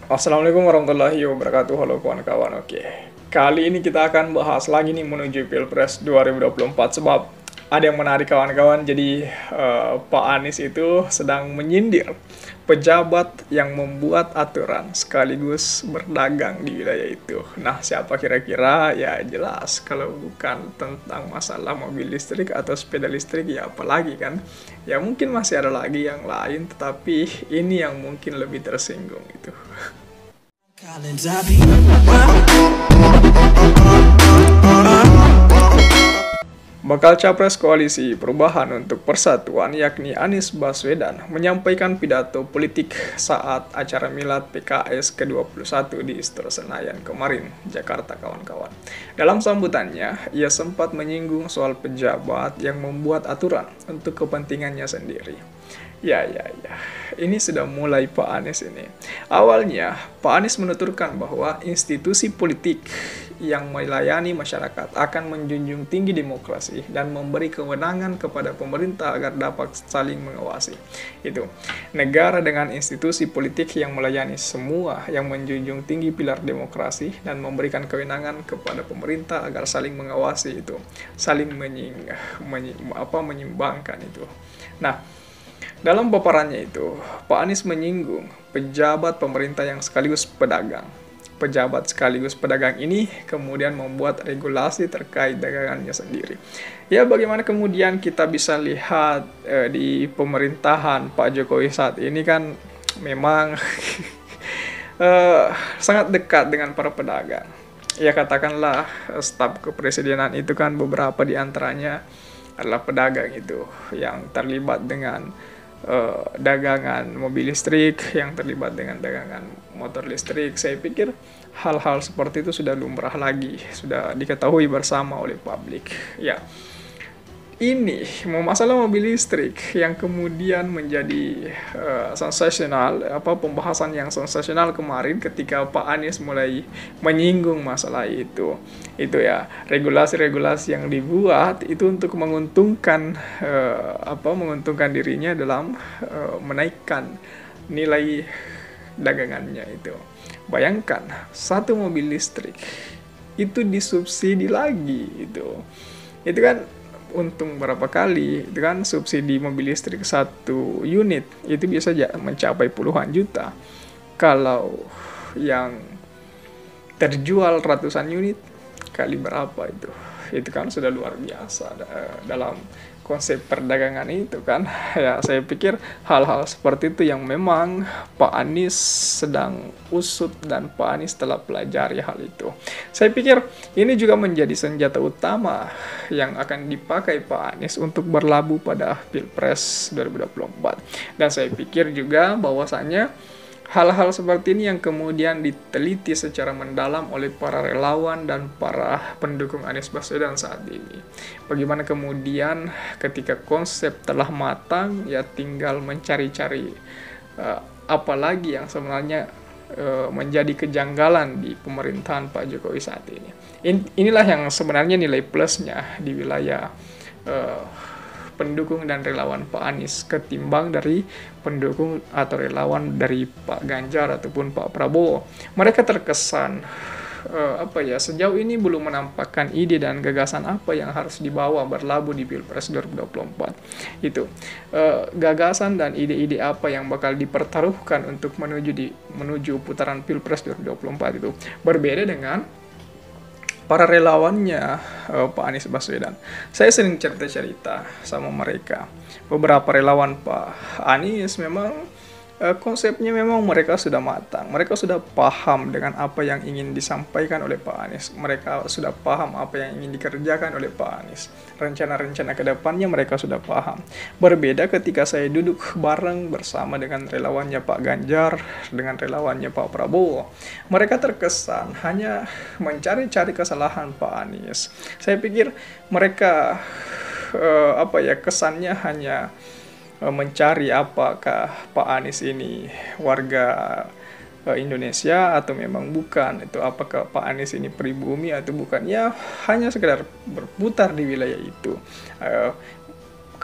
Assalamualaikum warahmatullahi wabarakatuh. Halo kawan-kawan. Oke. Kali ini kita akan bahas lagi nih menuju Pilpres 2024 sebab ada yang menarik kawan-kawan. Jadi Pak Anies itu sedang menyindir pejabat yang membuat aturan sekaligus berdagang di wilayah itu. Nah, siapa kira-kira? Ya jelas kalau bukan tentang masalah mobil listrik atau sepeda listrik ya apalagi kan. Ya mungkin masih ada lagi yang lain tetapi ini yang mungkin lebih tersinggung itu. Bakal Capres Koalisi Perubahan untuk Persatuan yakni Anies Baswedan menyampaikan pidato politik saat acara milad PKS ke-21 di Istora Senayan kemarin, Jakarta kawan-kawan. Dalam sambutannya, ia sempat menyinggung soal pejabat yang membuat aturan untuk kepentingannya sendiri. Ya. Ini sudah mulai Pak Anies ini. Awalnya, Pak Anies menuturkan bahwa institusi politik yang melayani masyarakat akan menjunjung tinggi demokrasi dan memberi kewenangan kepada pemerintah agar dapat saling mengawasi. Itu. Negara dengan institusi politik yang melayani semua, yang menjunjung tinggi pilar demokrasi dan memberikan kewenangan kepada pemerintah agar saling mengawasi itu. Saling menyimbangkan itu. Nah, dalam paparannya itu, Pak Anies menyinggung pejabat pemerintah yang sekaligus pedagang. Pejabat sekaligus pedagang ini kemudian membuat regulasi terkait dagangannya sendiri. Ya, bagaimana kemudian kita bisa lihat di pemerintahan Pak Jokowi saat ini kan memang sangat dekat dengan para pedagang. Ya, katakanlah staf kepresidenan itu kan beberapa di antaranya adalah pedagang itu yang terlibat dengan dagangan mobil listrik, yang terlibat dengan dagangan motor listrik. Saya pikir hal-hal seperti itu sudah lumrah lagi, sudah diketahui bersama oleh publik. Ya, ini masalah mobil listrik yang kemudian menjadi sensasional, pembahasan yang sensasional kemarin ketika Pak Anies mulai menyinggung masalah itu ya, regulasi-regulasi yang dibuat itu untuk menguntungkan menguntungkan dirinya dalam menaikkan nilai dagangannya itu. Bayangkan satu mobil listrik itu disubsidi lagi itu kan untung berapa kali. Itu kan subsidi mobil listrik satu unit itu bisa mencapai puluhan juta. Kalau yang terjual ratusan unit kali berapa itu kan sudah luar biasa dalam konsep perdagangan itu kan. Ya, saya pikir hal-hal seperti itu yang memang Pak Anies sedang usut dan Pak Anies telah pelajari hal itu. Saya pikir ini juga menjadi senjata utama yang akan dipakai Pak Anies untuk berlabuh pada Pilpres 2024. Dan saya pikir juga bahwasannya hal-hal seperti ini yang kemudian diteliti secara mendalam oleh para relawan dan para pendukung Anies Baswedan saat ini. Bagaimana kemudian ketika konsep telah matang, ya tinggal mencari-cari apa lagi yang sebenarnya menjadi kejanggalan di pemerintahan Pak Jokowi saat ini. Inilah yang sebenarnya nilai plusnya di wilayah pendukung dan relawan Pak Anies ketimbang dari pendukung atau relawan dari Pak Ganjar ataupun Pak Prabowo. Mereka terkesan sejauh ini belum menampakkan ide dan gagasan apa yang harus dibawa berlabuh di Pilpres 2024. Gagasan dan ide-ide apa yang bakal dipertaruhkan untuk menuju putaran Pilpres 2024 itu berbeda dengan para relawannya Pak Anies Baswedan. Saya sering cerita-cerita sama mereka. Beberapa relawan Pak Anies memang konsepnya memang mereka sudah matang. Mereka sudah paham dengan apa yang ingin disampaikan oleh Pak Anies. Mereka sudah paham apa yang ingin dikerjakan oleh Pak Anies. Rencana-rencana ke depannya mereka sudah paham. Berbeda ketika saya duduk bareng bersama dengan relawannya Pak Ganjar, dengan relawannya Pak Prabowo. Mereka terkesan hanya mencari-cari kesalahan Pak Anies. Saya pikir mereka kesannya hanya mencari apakah Pak Anies ini warga Indonesia atau memang bukan, itu apakah Pak Anies ini pribumi atau bukan. Ya hanya sekedar berputar di wilayah itu.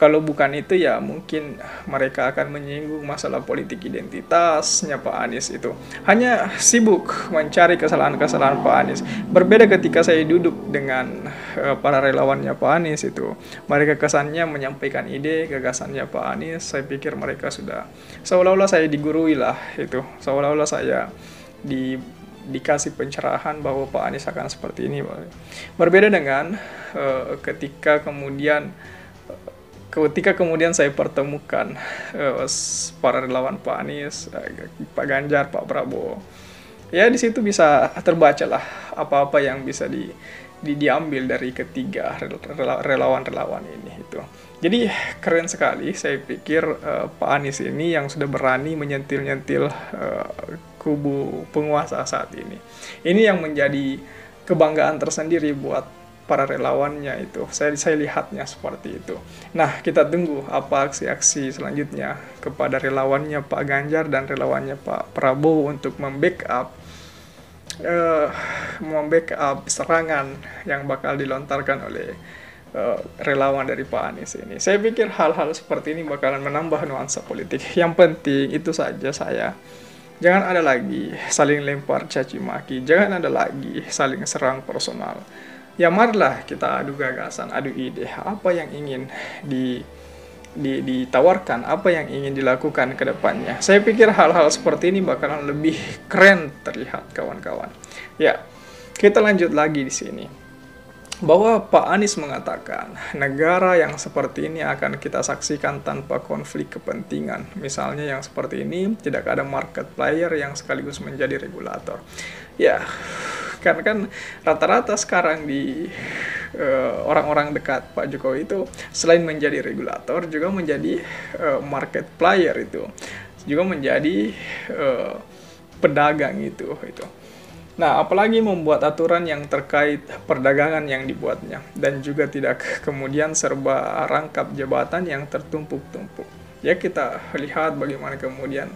Kalau bukan itu ya mungkin mereka akan menyinggung masalah politik identitasnya Pak Anies itu. Hanya sibuk mencari kesalahan-kesalahan Pak Anies. Berbeda ketika saya duduk dengan para relawannya Pak Anies itu. Mereka kesannya menyampaikan ide, gagasannya Pak Anies. Saya pikir mereka sudah seolah-olah saya digurui lah itu. Seolah-olah saya dikasih pencerahan bahwa Pak Anies akan seperti ini. Berbeda dengan ketika kemudian saya pertemukan para relawan Pak Anies, Pak Ganjar, Pak Prabowo. Ya di situ bisa terbaca lah apa-apa yang bisa diambil dari ketiga relawan-relawan ini itu. Jadi keren sekali, saya pikir Pak Anies ini yang sudah berani menyentil-nyentil kubu penguasa saat ini. Ini yang menjadi kebanggaan tersendiri buat para relawannya itu. Saya lihatnya seperti itu. Nah, kita tunggu apa aksi-aksi selanjutnya kepada relawannya Pak Ganjar dan relawannya Pak Prabowo untuk membackup serangan yang bakal dilontarkan oleh relawan dari Pak Anies ini. Saya pikir hal-hal seperti ini bakalan menambah nuansa politik. Yang penting itu saja jangan ada lagi saling lempar caci maki, jangan ada lagi saling serang personal. Ya marilah kita adu gagasan, adu ide, apa yang ingin ditawarkan, apa yang ingin dilakukan ke depannya. Saya pikir hal-hal seperti ini bakalan lebih keren terlihat kawan-kawan. Ya, kita lanjut lagi di sini. Bahwa Pak Anies mengatakan negara yang seperti ini akan kita saksikan tanpa konflik kepentingan. Misalnya yang seperti ini tidak ada market player yang sekaligus menjadi regulator. Ya, karena kan rata-rata sekarang di orang-orang dekat Pak Jokowi itu selain menjadi regulator juga menjadi market player itu. Juga menjadi pedagang itu. Nah, apalagi membuat aturan yang terkait perdagangan yang dibuatnya, dan juga tidak kemudian serba rangkap jabatan yang tertumpuk-tumpuk. Ya, kita lihat bagaimana kemudian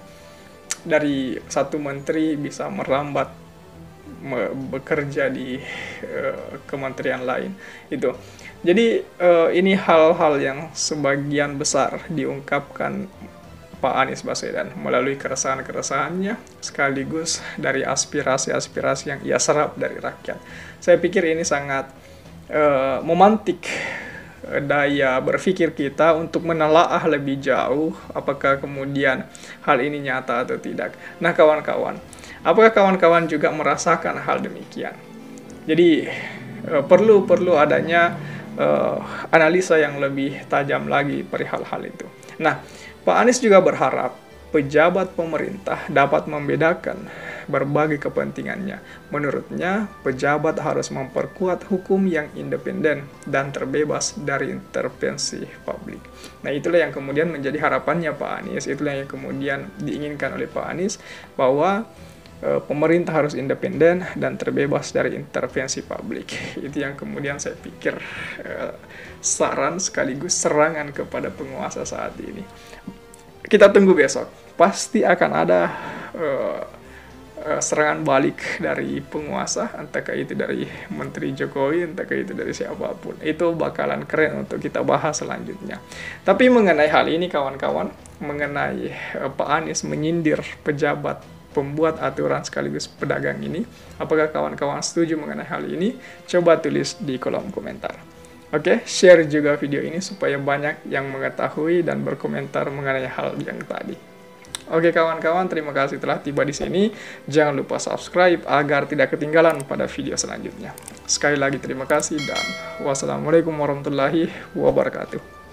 dari satu menteri bisa merambat bekerja di kementerian lain itu. Jadi ini hal-hal yang sebagian besar diungkapkan Pak Anies Baswedan melalui keresahan-keresahannya sekaligus dari aspirasi-aspirasi yang ia serap dari rakyat. Saya pikir ini sangat memantik daya berpikir kita untuk menelaah lebih jauh apakah kemudian hal ini nyata atau tidak. Nah kawan-kawan, apakah kawan-kawan juga merasakan hal demikian? Jadi perlu adanya analisa yang lebih tajam lagi perihal hal itu. Nah, Pak Anies juga berharap pejabat pemerintah dapat membedakan berbagai kepentingannya. Menurutnya, pejabat harus memperkuat hukum yang independen dan terbebas dari intervensi publik. Nah, itulah yang kemudian menjadi harapannya Pak Anies, itulah yang kemudian diinginkan oleh Pak Anies, bahwa pemerintah harus independen dan terbebas dari intervensi publik. Itu yang kemudian saya pikir saran sekaligus serangan kepada penguasa saat ini. Kita tunggu besok, pasti akan ada serangan balik dari penguasa, entahkah itu dari Menteri Jokowi, entahkah itu dari siapapun. Itu bakalan keren untuk kita bahas selanjutnya. Tapi mengenai hal ini kawan-kawan, mengenai Pak Anies menyindir pejabat pembuat aturan sekaligus pedagang ini, apakah kawan-kawan setuju mengenai hal ini? Coba tulis di kolom komentar. Oke, share juga video ini supaya banyak yang mengetahui dan berkomentar mengenai hal yang tadi. Oke kawan-kawan, terima kasih telah tiba di sini. Jangan lupa subscribe agar tidak ketinggalan pada video selanjutnya. Sekali lagi terima kasih dan wassalamualaikum warahmatullahi wabarakatuh.